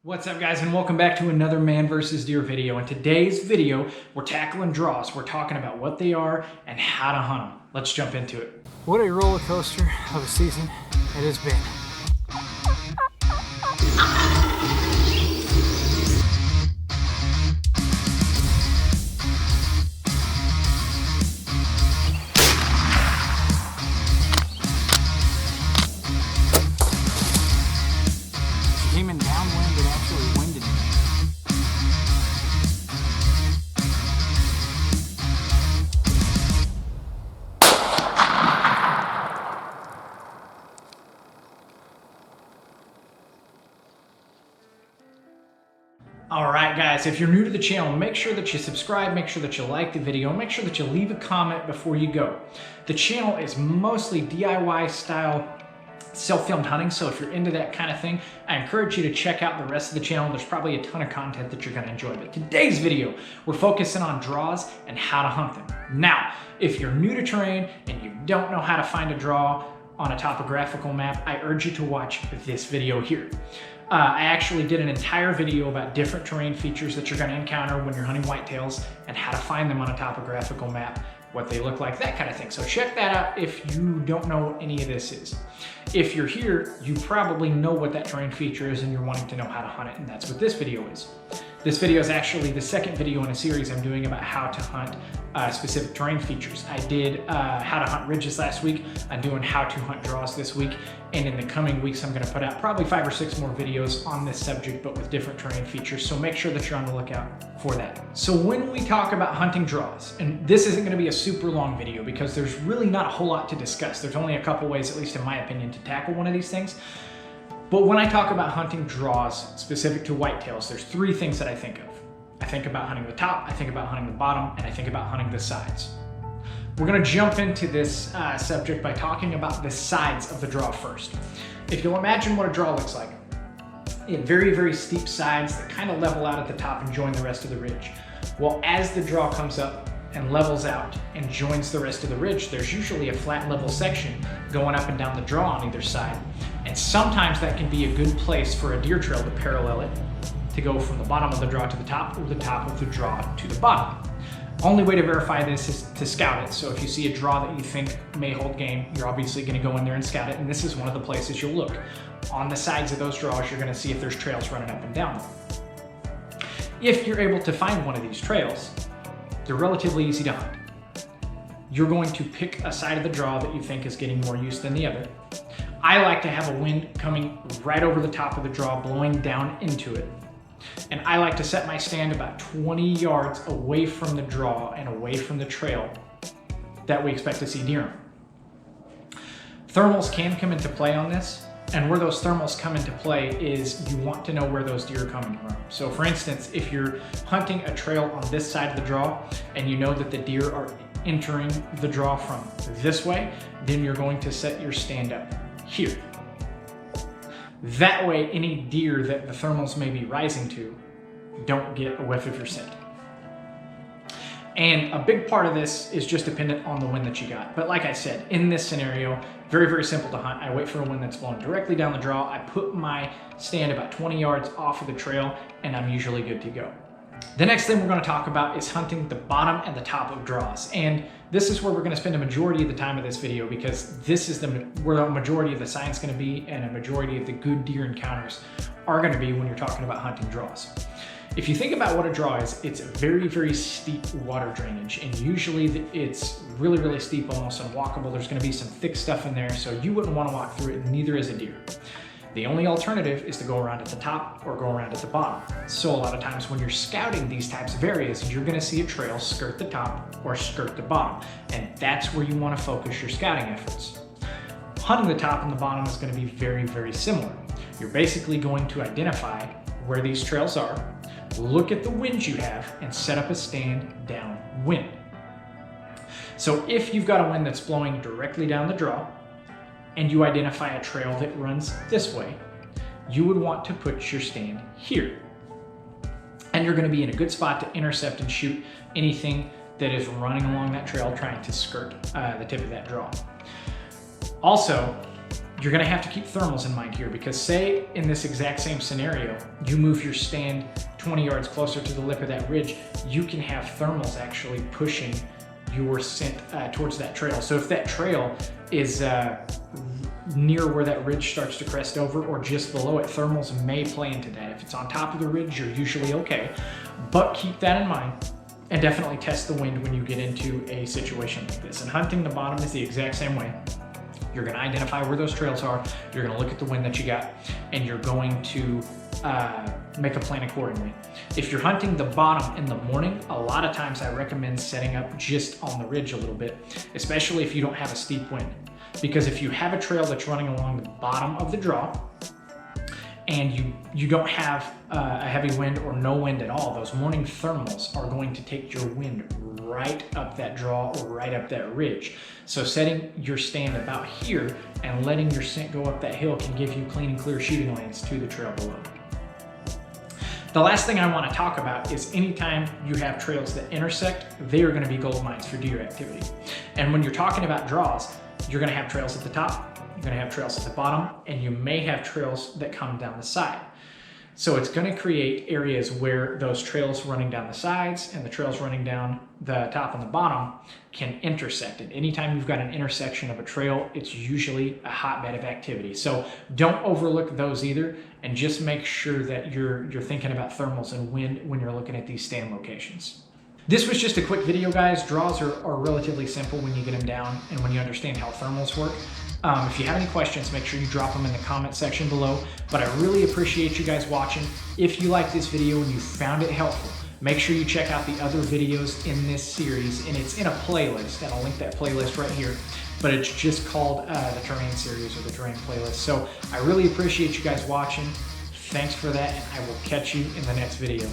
What's up guys, and welcome back to another man versus deer video. In today's video, we're tackling draws. We're talking about what they are and how to hunt them. Let's jump into it. What a roller coaster of a season it has been. She came in downwind and actually winded me. Alright guys, if you're new to the channel, make sure that you subscribe, make sure that you like the video, and make sure that you leave a comment before you go. The channel is mostly DIY style self-filmed hunting, so if you're into that kind of thing, I encourage you to check out the rest of the channel. There's probably a ton of content that you're going to enjoy. But today's video, we're focusing on draws and how to hunt them. Now, if you're new to terrain and you don't know how to find a draw on a topographical map, I urge you to watch this video here. I actually did an entire video about different terrain features that you're going to encounter when you're hunting whitetails and how to find them on a topographical map, what they look like, that kind of thing. So check that out if you don't know what any of this is. If you're here, you probably know what that terrain feature is and you're wanting to know how to hunt it, and that's what this video is. This video is actually the second video in a series I'm doing about how to hunt specific terrain features. I did how to hunt ridges last week. I'm doing how to hunt draws this week. And in the coming weeks, I'm going to put out probably 5 or 6 more videos on this subject, but with different terrain features. So make sure that you're on the lookout for that. So when we talk about hunting draws, and this isn't going to be a super long video because there's really not a whole lot to discuss. There's only a couple ways, at least in my opinion, to tackle one of these things. But when I talk about hunting draws specific to whitetails, there's 3 things that I think of. I think about hunting the top, I think about hunting the bottom, and I think about hunting the sides. We're going to jump into this subject by talking about the sides of the draw first. If you'll imagine what a draw looks like, very, very steep sides that kind of level out at the top and join the rest of the ridge. Well, as the draw comes up and levels out and joins the rest of the ridge, there's usually a flat level section going up and down the draw on either side. And sometimes that can be a good place for a deer trail to parallel it, to go from the bottom of the draw to the top, or the top of the draw to the bottom. Only way to verify this is to scout it. So if you see a draw that you think may hold game, you're obviously going to go in there and scout it, and this is one of the places you'll look. On the sides of those draws, you're going to see if there's trails running up and down. If you're able to find one of these trails, they're relatively easy to hunt. You're going to pick a side of the draw that you think is getting more use than the other. I like to have a wind coming right over the top of the draw, blowing down into it. And I like to set my stand about 20 yards away from the draw and away from the trail that we expect to see deer on. Thermals can come into play on this, and where those thermals come into play is you want to know where those deer are coming from. So for instance, if you're hunting a trail on this side of the draw and you know that the deer are entering the draw from this way, then you're going to set your stand up here. That way, any deer that the thermals may be rising to don't get a whiff of your scent. And a big part of this is just dependent on the wind that you got. But like I said, in this scenario, very, very simple to hunt. I wait for a wind that's blowing directly down the draw. I put my stand about 20 yards off of the trail, and I'm usually good to go. The next thing we're going to talk about is hunting the bottom and the top of draws. And this is where we're going to spend a majority of the time of this video, because this is where a majority of the science is going to be and a majority of the good deer encounters are going to be when you're talking about hunting draws. If you think about what a draw is, it's a very, very steep water drainage, and usually it's really, really steep, almost unwalkable. There's going to be some thick stuff in there, so you wouldn't want to walk through it, neither is a deer. The only alternative is to go around at the top or go around at the bottom. So a lot of times when you're scouting these types of areas, you're going to see a trail skirt the top or skirt the bottom, and that's where you want to focus your scouting efforts. Hunting the top and the bottom is going to be very, very similar. You're basically going to identify where these trails are, look at the wind you have, and set up a stand downwind. So if you've got a wind that's blowing directly down the draw, and you identify a trail that runs this way, you would want to put your stand here. And you're going to be in a good spot to intercept and shoot anything that is running along that trail trying to skirt the tip of that draw. Also, You're gonna have to keep thermals in mind here, because say in this exact same scenario, you move your stand 20 yards closer to the lip of that ridge, you can have thermals actually pushing your scent towards that trail. So if that trail is near where that ridge starts to crest over or just below it, thermals may play into that. If it's on top of the ridge, you're usually okay, but keep that in mind and definitely test the wind when you get into a situation like this. And hunting the bottom is the exact same way. You're gonna identify where those trails are, you're gonna look at the wind that you got, and you're going to make a plan accordingly. If you're hunting the bottom in the morning, a lot of times I recommend setting up just on the ridge a little bit, especially if you don't have a steep wind. Because if you have a trail that's running along the bottom of the draw, and you don't have a heavy wind or no wind at all, those morning thermals are going to take your wind right up that draw or right up that ridge. So setting your stand about here and letting your scent go up that hill can give you clean and clear shooting lanes to the trail below. The last thing I want to talk about is anytime you have trails that intersect, they are going to be gold mines for deer activity. And when you're talking about draws, you're going to have trails at the top, you're going to have trails at the bottom, and you may have trails that come down the side. So it's going to create areas where those trails running down the sides and the trails running down the top and the bottom can intersect. And anytime you've got an intersection of a trail, it's usually a hotbed of activity. So don't overlook those either, and just make sure that you're thinking about thermals and wind when you're looking at these stand locations. This was just a quick video, guys. Draws are relatively simple when you get them down and when you understand how thermals work. If you have any questions, make sure you drop them in the comment section below. But I really appreciate you guys watching. If you liked this video and you found it helpful, make sure you check out the other videos in this series, and it's in a playlist, and I'll link that playlist right here. But it's just called the Terrain series or the Terrain playlist. So I really appreciate you guys watching. Thanks for that, and I will catch you in the next video.